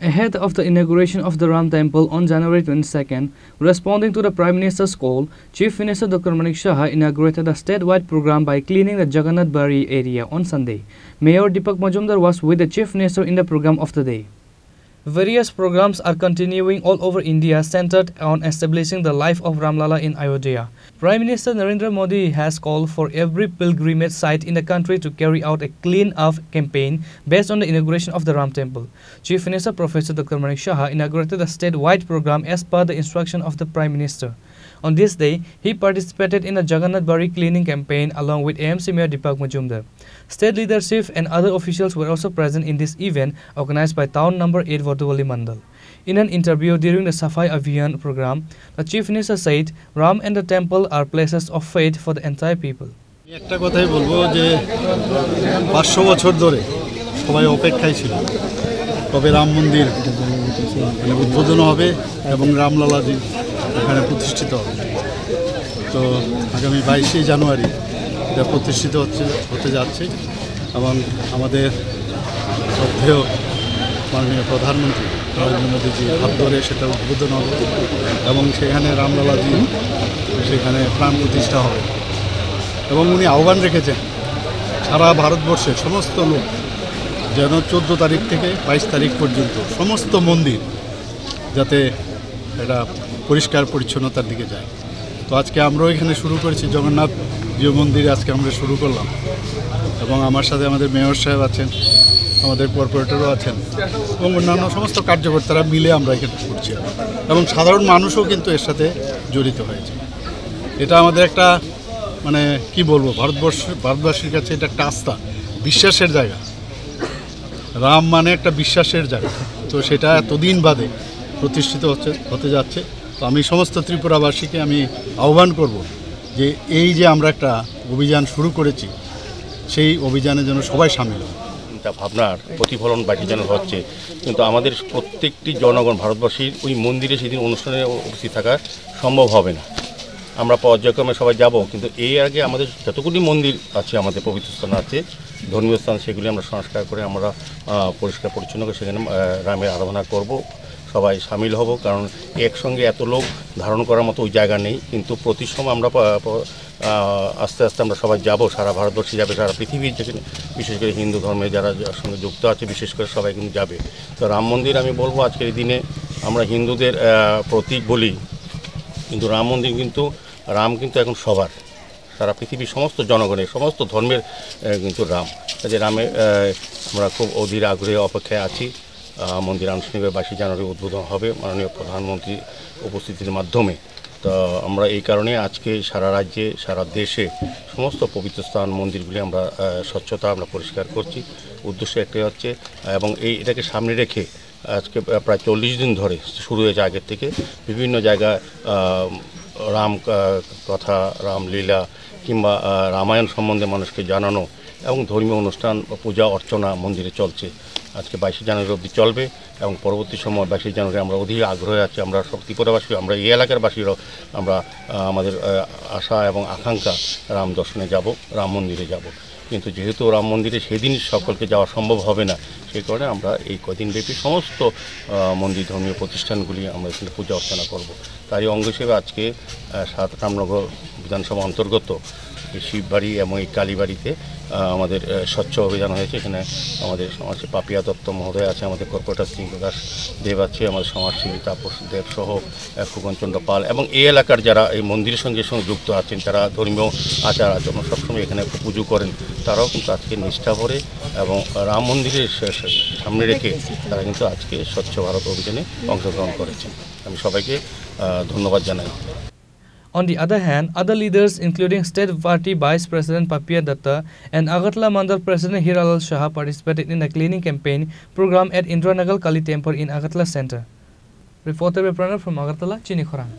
Ahead of the inauguration of the Ram Temple on January 22nd, responding to the Prime Minister's call, Chief Minister Dr. Manik Shah inaugurated a statewide program by cleaning the Jagannath Bari area on Sunday. Mayor Deepak Majumdar was with the Chief Minister in the program of the day. Various programs are continuing all over India centered on establishing the life of Ramlala in Ayodhya. Prime Minister Narendra Modi has called for every pilgrimage site in the country to carry out a clean-up campaign based on the inauguration of the Ram Temple. Chief Minister Professor Dr. Manik Shah inaugurated a statewide program as per the instruction of the Prime Minister. On this day, he participated in a Jagannath Bari cleaning campaign along with AMC Mayor Deepak Majumdar. State leadership and other officials were also present in this event organized by Town Number 8 Varduvali Mandal. In an interview during the Safai Abhiyan program, the Chief Minister said Ram and the temple are places of faith for the entire people. একটা কথাই বলবো যে 500 বছর ধরে সবাই অপেক্ষায় ছিল তবে রাম মন্দির উদ্বোধন হবে এবং রামলালাজি এখানে প্রতিষ্ঠিত হবে। তো আগামী 22 জানুয়ারি এটা প্রতিষ্ঠিত হতে যাচ্ছে এবং আমাদের শ্রদ্ধেয় মাননীয় প্রধানমন্ত্রী নরেন্দ্র মোদীজি হাত ধরে সেটা উদ্বোধন হবে এবং সেখানে রামলালাজি সেখানে প্রাণ প্রতিষ্ঠা হবে এবং উনি আহ্বান রেখেছেন সারা ভারতবর্ষের সমস্ত লোক যেন 14 তারিখ থেকে 22 তারিখ পর্যন্ত সমস্ত মন্দির যাতে এটা পরিষ্কার পরিচ্ছন্নতার দিকে যায়। তো আজকে আমরাও এখানে শুরু করেছি জগন্নাথ জিও মন্দিরে আজকে আমরা শুরু করলাম এবং আমার সাথে আমাদের মেয়র সাহেব আছেন, আমাদের কর্পোরেটরও আছেন এবং অন্যান্য সমস্ত কার্যকর্তারা মিলে আমরা এখানে করছি এবং সাধারণ মানুষও কিন্তু এর সাথে জড়িত হয়েছে। এটা আমাদের একটা মানে কি বলবো ভারতবাসীর কাছে এটা একটা আস্থা বিশ্বাসের জায়গা। রাম মানে একটা বিশ্বাসের জায়গা, তো সেটা এতদিন বাদে প্রতিষ্ঠিত হতে যাচ্ছে। তো আমি সমস্ত ত্রিপুরাবাসীকে আমি আহ্বান করব যে এই যে আমরা একটা অভিযান শুরু করেছি সেই অভিযানে যেন সবাই সামিল হয়। চিন্তা ভাবনার প্রতিফলন বাকিজানো হচ্ছে, কিন্তু আমাদের প্রত্যেকটি জনগণ ভারতবর্ষের ওই মন্দিরে সেদিন অনুষ্ঠানে উপস্থিত থাকা সম্ভব হবে না। আমরা পর্যায়ক্রমে সবাই যাব, কিন্তু এই আগে আমাদের যতগুলি মন্দির আছে, আমাদের পবিত্র স্থান আছে, ধর্মীয় স্থান, সেগুলি আমরা সংস্কার করে আমরা পরিষ্কার পরিচ্ছন্ন করে সেখানে রামের আরাধনা করব, সবাই সামিল হব। কারণ একসঙ্গে এত লোক ধারণ করার মতো ওই জায়গা নেই, কিন্তু প্রতি সময় আমরা আস্তে আস্তে আমরা সবাই যাব, সারা ভারতবর্ষে যাবে, সারা পৃথিবীর যেখানে বিশেষ করে হিন্দু ধর্মে যারা সঙ্গে যুক্ত আছে বিশেষ করে সবাই কিন্তু যাবে। তো রাম মন্দির আমি বলবো আজকের এই দিনে আমরা হিন্দুদের প্রতীক বলি, কিন্তু রাম মন্দির কিন্তু রাম কিন্তু এখন সবার, সারা পৃথিবীর সমস্ত জনগণের সমস্ত ধর্মের কিন্তু রাম। কাজে রামে আমরা খুব অধীর আগ্রহে অপেক্ষায় আছি। মন্দির আনুষ্ঠানিকভাবে 22 জানুয়ারি উদ্বোধন হবে মাননীয় প্রধানমন্ত্রী উপস্থিতির মাধ্যমে। তো আমরা এই কারণে আজকে সারা রাজ্যে সারা দেশে সমস্ত পবিত্র স্থান মন্দিরগুলি আমরা স্বচ্ছতা আমরা পরিষ্কার করছি। উদ্দেশ্য একটাই হচ্ছে এবং এটাকে সামনে রেখে আজকে প্রায় 40 দিন ধরে শুরু হয়েছে আগের থেকে বিভিন্ন জায়গায় রাম কথা, রামলীলা কিংবা রামায়ণ সম্বন্ধে মানুষকে জানানো এবং ধর্মীয় অনুষ্ঠান পূজা অর্চনা মন্দিরে চলছে। আজকে 22 জানুয়ারি অবধি চলবে এবং পরবর্তী সময় 22 জানুয়ারি আমরা অধিক আগ্রহে আছি। আমরা সব ত্রিপুরাবাসী, আমরা এই এলাকার বাসীরাও আমরা আমাদের আশা এবং আকাঙ্ক্ষা রাম দর্শনে যাব, রাম মন্দিরে যাব। কিন্তু যেহেতু রাম মন্দিরে সেদিন সকলকে যাওয়া সম্ভব হবে না, সেই কারণে আমরা এই কদিনব্যাপী সমস্ত মন্দির ধর্মীয় প্রতিষ্ঠানগুলি আমরা এখানে পূজা অর্চনা করব। তারই অঙ্গ হিসেবে আজকে 7 রামনগর বিধানসভা অন্তর্গত শিববাড়ি এবং এই কালীবাড়িতে আমাদের স্বচ্ছ অভিযান হয়েছে। এখানে আমাদের সমাজসেবী পাপিয়া দত্ত মহোদয় আছে, আমাদের কর্পোরেটর শ্রী প্রকাশ দেব আছে, আমাদের সমাজসেবী তাপস দেব সহ ফুকনচন্দ্র পাল এবং এই এলাকার যারা এই মন্দিরের সঙ্গে যুক্ত আছেন, তারা ধর্মীয় আচার আচরণ সবসময় এখানে পুজো করেন, তারাও কিন্তু আজকে নিষ্ঠা ভরে এবং রাম মন্দিরের সামনে রেখে তারা কিন্তু আজকে স্বচ্ছ ভারত অভিযানে অংশগ্রহণ করেছেন। আমি সবাইকে ধন্যবাদ জানাই। On the other hand, other leaders including State Party Vice President Papiya Datta and Agartala Mandal President Hiralal Shah participated in a cleaning campaign program at Indranagal Kali Temple in Agartala Center. Reporter by Pranav from Agartala, Chini Khorang.